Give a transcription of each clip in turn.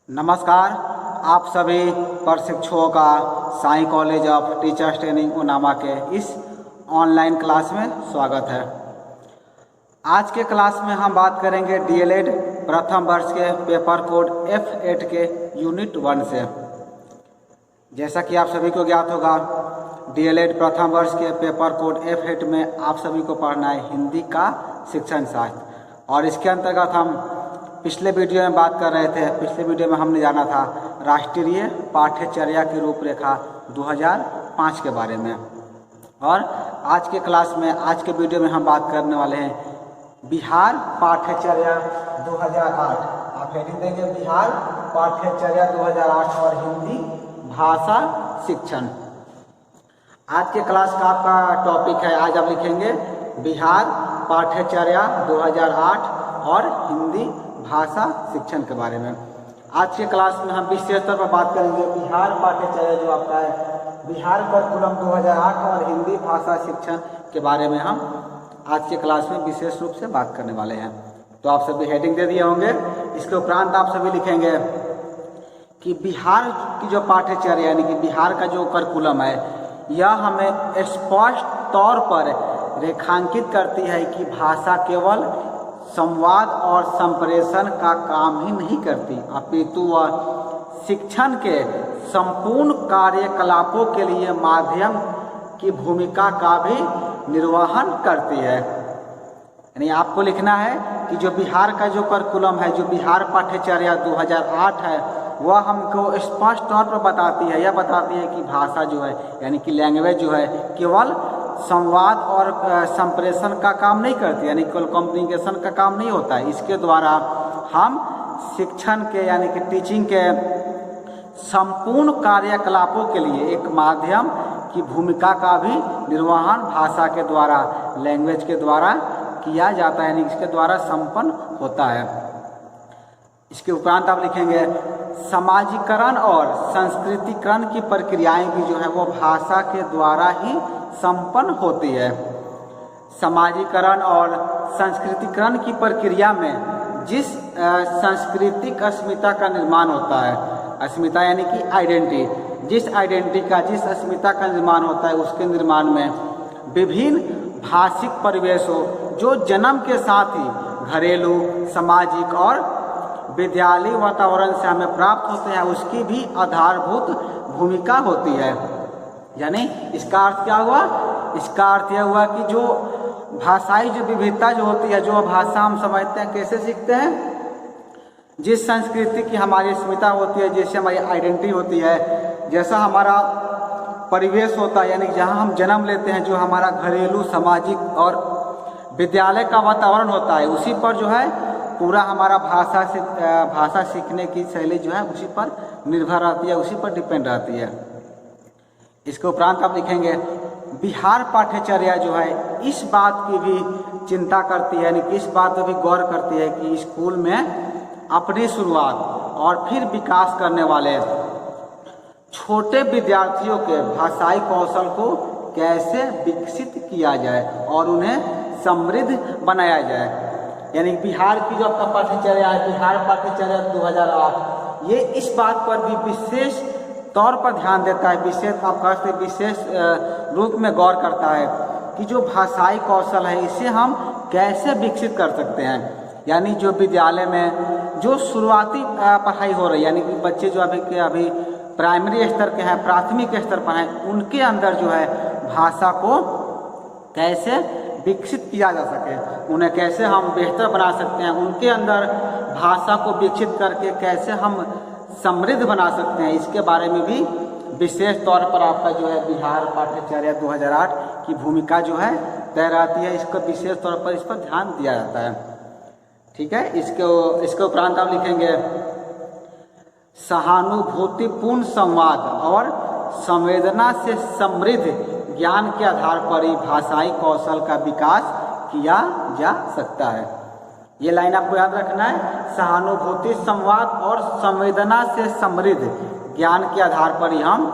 नमस्कार। आप सभी प्रशिक्षुओं का Sai college of teachers training उनामा के इस ऑनलाइन क्लास में स्वागत है। आज के क्लास में हम बात करेंगे डीएलएड प्रथम वर्ष के पेपर कोड F8 के यूनिट 1 से। जैसा कि आप सभी को ज्ञात होगा, डीएलएड प्रथम वर्ष के पेपर कोड F8 में आप सभी को पढ़ना है हिंदी का शिक्षण शास्त्र, और इसके अंतर्गत हम पिछले वीडियो में बात कर रहे थे। पिछले वीडियो में हमने जाना था राष्ट्रीय पाठ्यचर्या की रूपरेखा 2005 के बारे में, और आज के क्लास में, आज के वीडियो में हम बात करने वाले हैं बिहार पाठ्यचर्या 2008। आप हेडिंग देंगे बिहार पाठ्यचर्या 2008 और हिंदी भाषा शिक्षण। आज के क्लास का आपका टॉपिक है, आज आप लिखेंगे बिहार पाठ्यचर्या 2008 और हिंदी भाषा शिक्षण के बारे में। आज के क्लास में हम विशेष तौर पर बात करेंगे बिहार पाठ्यचर्या जो आपका है, बिहार करिकुलम 2008 और हिंदी भाषा शिक्षण के बारे में हम आज के क्लास में विशेष रूप से बात करने वाले हैं। तो आप सभी हेडिंग दे दिए होंगे। इसके उपरांत आप सभी लिखेंगे कि बिहार की जो पाठ्यचर्या यानी कि बिहार का जो करिकुलम है, यह हमें स्पष्ट तौर पर रेखांकित करती है कि भाषा केवल संवाद और संप्रेषण का काम ही नहीं करती, अपितु वह शिक्षण के संपूर्ण कार्यकलापों के लिए माध्यम की भूमिका का भी निर्वहन करती है। यानी आपको लिखना है कि जो बिहार का जो करिकुलम है, जो बिहार पाठ्यचर्या 2008 है, वह हमको स्पष्ट तौर पर बताती है, यह बताती है कि भाषा जो है यानी कि लैंग्वेज जो है केवल संवाद और संप्रेषण का काम नहीं करती, यानी केवल कम्युनिकेशन का काम नहीं होता है। इसके द्वारा हम शिक्षण के यानी कि टीचिंग के संपूर्ण कार्यकलापों के लिए एक माध्यम की भूमिका का भी निर्वहन भाषा के द्वारा, लैंग्वेज के द्वारा किया जाता है, यानी इसके द्वारा संपन्न होता है। इसके उपरांत आप लिखेंगे समाजीकरण और संस्कृतिकरण की प्रक्रियाएं भी जो है वो भाषा के द्वारा ही संपन्न होती है। समाजीकरण और संस्कृतिकरण की प्रक्रिया में जिस सांस्कृतिक अस्मिता का निर्माण होता है, अस्मिता यानी कि आइडेंटिटी, जिस आइडेंटिटी का, जिस अस्मिता का निर्माण होता है, उसके निर्माण में विभिन्न भाषिक परिवेशों जो जन्म के साथ ही घरेलू, सामाजिक और विद्यालय वातावरण से हमें प्राप्त होते हैं, उसकी भी आधारभूत भूमिका होती है। यानी इसका अर्थ क्या हुआ? इसका अर्थ यह हुआ कि जो भाषाई जो विविधता जो होती है, जो भाषा हम समझते हैं, कैसे सीखते हैं? जिस संस्कृति की हमारी अस्मिता होती है, जैसे हमारी आइडेंटिटी होती है, जैसा हमारा परिवेश होता है, यानी जहाँ हम जन्म लेते हैं, जो हमारा घरेलू, सामाजिक और विद्यालय का वातावरण होता है, उसी पर जो है पूरा हमारा भाषा सीखने की शैली जो है उसी पर निर्भर रहती है, उसी पर डिपेंड रहती है। इसके उपरांत आप लिखेंगे बिहार पाठ्यचर्या जो है इस बात की भी चिंता करती है, यानी कि इस बात पर भी गौर करती है कि स्कूल में अपनी शुरुआत और फिर विकास करने वाले छोटे विद्यार्थियों के भाषाई कौशल को कैसे विकसित किया जाए और उन्हें समृद्ध बनाया जाए। यानी बिहार की जो आपका पाठ्यचर्या है, बिहार पाठ्यचर्या 2008, ये इस बात पर भी विशेष तौर पर ध्यान देता है, विशेष आप कह सकते विशेष रूप में गौर करता है कि जो भाषाई कौशल है इसे हम कैसे विकसित कर सकते हैं। यानी जो विद्यालय में जो शुरुआती पढ़ाई हो रही है, यानी कि बच्चे जो अभी प्राइमरी स्तर के हैं, प्राथमिक स्तर पर हैं, उनके अंदर जो है भाषा को कैसे विकसित किया जा सके, उन्हें कैसे हम बेहतर बना सकते हैं, उनके अंदर भाषा को विकसित करके कैसे हम समृद्ध बना सकते हैं, इसके बारे में भी विशेष तौर पर आपका जो है बिहार पाठ्यचर्या 2008 की भूमिका जो है तय रहती है। इसको विशेष तौर पर इस पर ध्यान दिया जाता है। ठीक है। इसके उपरांत आप लिखेंगे सहानुभूतिपूर्ण संवाद और संवेदना से समृद्ध ज्ञान के आधार पर ही भाषाई कौशल का विकास किया जा सकता है। ये लाइन आपको याद रखना है, सहानुभूति, संवाद और संवेदना से समृद्ध ज्ञान के आधार पर ही हम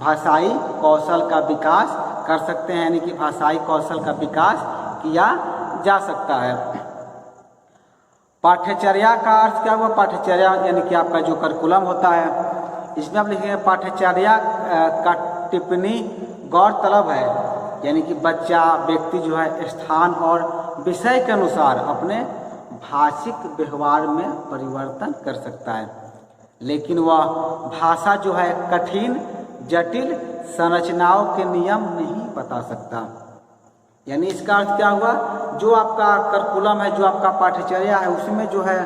भाषाई कौशल का विकास कर सकते हैं, यानी कि भाषाई कौशल का विकास किया जा सकता है। पाठ्यचर्या का अर्थ क्या हुआ? पाठ्यचर्या यानी कि आपका जो करिकुलम होता है, इसमें आप लिखेंगे पाठ्यचर्या का टिप्पणी गौरतलब है, यानी कि बच्चा व्यक्ति जो है स्थान और विषय के अनुसार अपने भाषिक व्यवहार में परिवर्तन कर सकता है, लेकिन वह भाषा जो है कठिन जटिल संरचनाओं के नियम नहीं बता सकता। यानी इसका अर्थ क्या हुआ? जो आपका करिकुलम है, जो आपका पाठ्यचर्या है, उसमें जो है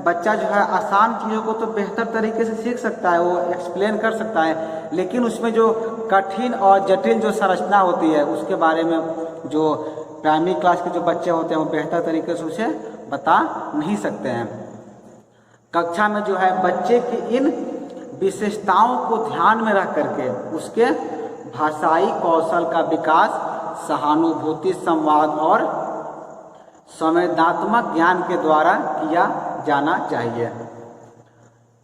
बच्चा जो है आसान चीज़ों को तो बेहतर तरीके से सीख सकता है, वो एक्सप्लेन कर सकता है, लेकिन उसमें जो कठिन और जटिल जो संरचना होती है उसके बारे में जो प्राइमरी क्लास के जो बच्चे होते हैं वो बेहतर तरीके से उसे बता नहीं सकते हैं। कक्षा में जो है बच्चे की इन विशेषताओं को ध्यान में रख करके उसके भाषाई कौशल का विकास सहानुभूति, संवाद और संवेदनात्मक ज्ञान के द्वारा किया जाना चाहिए।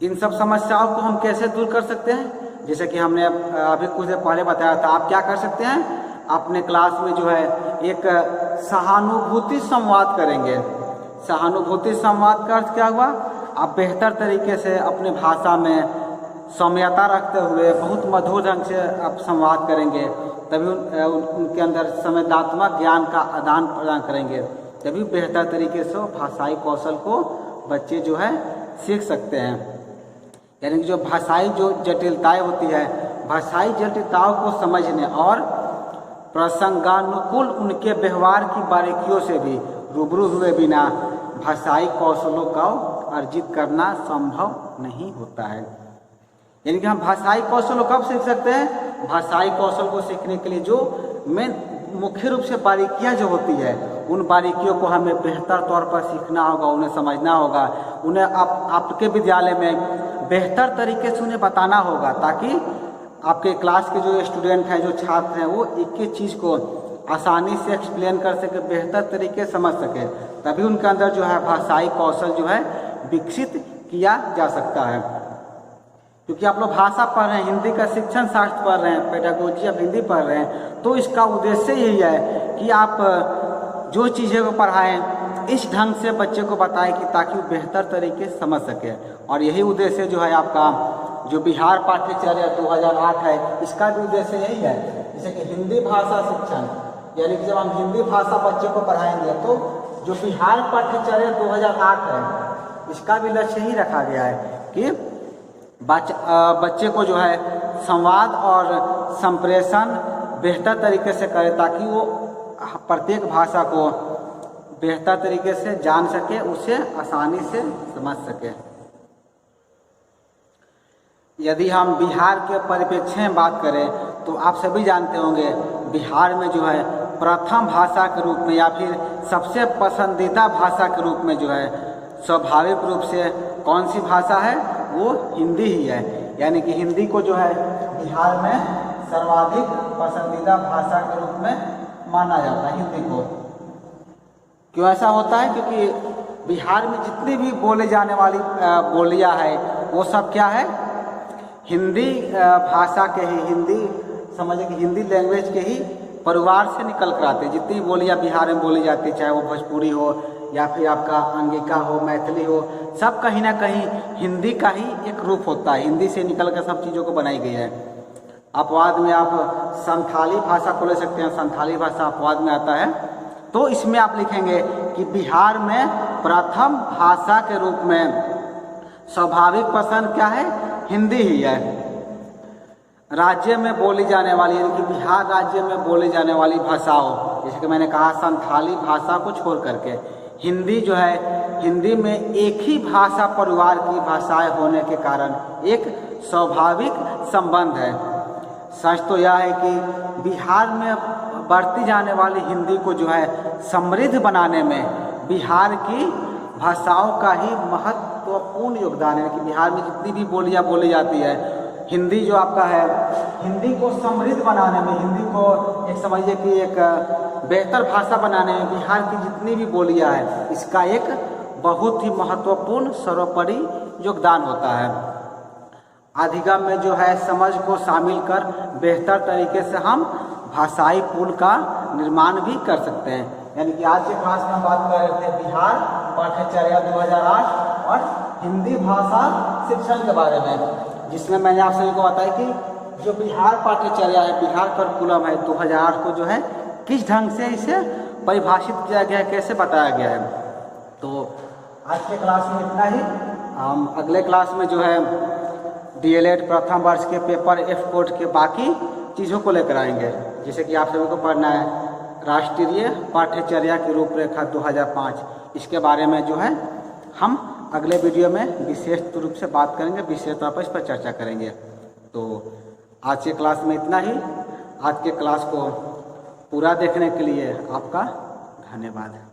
इन सब समस्याओं को हम कैसे दूर कर सकते हैं? जैसे कि हमने अभी कुछ देर पहले बताया था, आप क्या कर सकते हैं? अपने क्लास में जो है एक सहानुभूति संवाद करेंगे। सहानुभूति संवाद का अर्थ क्या हुआ? आप बेहतर तरीके से अपनी भाषा में सौम्यता रखते हुए बहुत मधुर ढंग से आप संवाद करेंगे, तभी उनके अंदर संवेदनात्मक ज्ञान का आदान प्रदान करेंगे, तभी बेहतर तरीके से भाषाई कौशल को बच्चे जो है सीख सकते हैं। यानी कि जो भाषाई जो जटिलताएं होती है, भाषाई जटिलताओं को समझने और प्रसंगानुकूल उनके व्यवहार की बारीकियों से भी रूबरू हुए बिना भाषाई कौशलों का अर्जित करना संभव नहीं होता है। यानी कि हम भाषाई कौशल कब सीख सकते हैं? भाषाई कौशल को सीखने के लिए जो मेन मुख्य रूप से बारीकियां जो होती है, उन बारीकियों को हमें बेहतर तौर पर सीखना होगा, उन्हें समझना होगा, उन्हें आपके विद्यालय में बेहतर तरीके से उन्हें बताना होगा, ताकि आपके क्लास के जो स्टूडेंट हैं, जो छात्र हैं, वो एक एक चीज़ को आसानी से एक्सप्लेन कर सके, बेहतर तरीके से समझ सके, तभी उनके अंदर जो है भाषाई कौशल जो है विकसित किया जा सकता है। क्योंकि आप लोग भाषा पढ़ रहे हैं, हिंदी का शिक्षण शास्त्र पढ़ रहे हैं, पेडागोजी आप हिंदी पढ़ रहे हैं, तो इसका उद्देश्य यही है कि आप जो चीज़ें को पढ़ाएं इस ढंग से बच्चे को बताएं कि ताकि वो बेहतर तरीके से समझ सके। और यही उद्देश्य जो है आपका जो बिहार पाठ्यचर्या 2008 है, इसका भी उद्देश्य यही है। जैसे कि हिंदी भाषा शिक्षण, यानी कि जब हम हिंदी भाषा बच्चे को पढ़ाएंगे तो जो बिहार पाठ्यचर्या 2008 है, इसका भी लक्ष्य ही रखा गया है कि बच्चे को जो है संवाद और संप्रेषण बेहतर तरीके से करे, ताकि वो प्रत्येक भाषा को बेहतर तरीके से जान सके, उसे आसानी से समझ सके। यदि हम बिहार के परिप्रेक्ष्य में बात करें तो आप सभी जानते होंगे बिहार में जो है प्रथम भाषा के रूप में या फिर सबसे पसंदीदा भाषा के रूप में जो है स्वाभाविक रूप से कौन सी भाषा है? वो हिंदी ही है। यानी कि हिंदी को जो है बिहार में सर्वाधिक पसंदीदा भाषा के रूप में माना जाता है हिंदी को। क्यों ऐसा होता है? क्योंकि बिहार में जितनी भी बोले जाने वाली बोलियां है वो सब क्या है? हिंदी भाषा के ही, हिंदी समझिए कि हिंदी लैंग्वेज के ही परिवार से निकल कर आते हैं। जितनी बोलियां बिहार में बोली जाती है, चाहे वो भोजपुरी हो या फिर आपका अंगिका हो, मैथिली हो, सब कहीं ना कहीं हिंदी का ही एक रूप होता है। हिंदी से निकल कर सब चीज़ों को बनाई गई है। अपवाद में आप संथाली भाषा को ले सकते हैं, संथाली भाषा अपवाद में आता है। तो इसमें आप लिखेंगे कि बिहार में प्रथम भाषा के रूप में स्वाभाविक पसंद क्या है? हिंदी ही है। राज्य में बोली जाने वाली, यानी कि बिहार राज्य में बोली जाने वाली भाषाओं, जैसे कि मैंने कहा संथाली भाषा को छोड़ करके हिंदी जो है, हिंदी में एक ही भाषा परिवार की भाषाएं होने के कारण एक स्वाभाविक संबंध है। सच तो यह है कि बिहार में बढ़ती जाने वाली हिंदी को जो है समृद्ध बनाने में बिहार की भाषाओं का ही महत्वपूर्ण योगदान है। कि बिहार में जितनी भी बोलियां बोली जाती है, हिंदी जो आपका है, हिंदी को समृद्ध बनाने में, हिंदी को एक समझिए कि एक बेहतर भाषा बनाने में बिहार की जितनी भी बोलियां हैं, इसका एक बहुत ही महत्वपूर्ण सर्वोपरि योगदान होता है। अधिगम में जो है समझ को शामिल कर बेहतर तरीके से हम भाषाई पुल का निर्माण भी कर सकते हैं। यानी कि आज के क्लास में हम बात कर रहे थे बिहार पाठ्यचर्या 2008 और हिंदी भाषा शिक्षण के बारे में, जिसमें मैंने आप सभी को बताया कि जो बिहार पाठ्यचर्या है, बिहार करिकुलम है 2008 को जो है किस ढंग से इसे परिभाषित किया गया है, कैसे बताया गया है। तो आज के क्लास में इतना ही। हम अगले क्लास में जो है DLED प्रथम वर्ष के पेपर F कोड के बाकी चीज़ों को लेकर आएंगे, जैसे कि आप सभी को पढ़ना है राष्ट्रीय पाठ्यचर्या की रूपरेखा 2005। इसके बारे में जो है हम अगले वीडियो में विशेष रूप से बात करेंगे, विशेष तौर पर इस पर चर्चा करेंगे। तो आज के क्लास में इतना ही। आज के क्लास को पूरा देखने के लिए आपका धन्यवाद।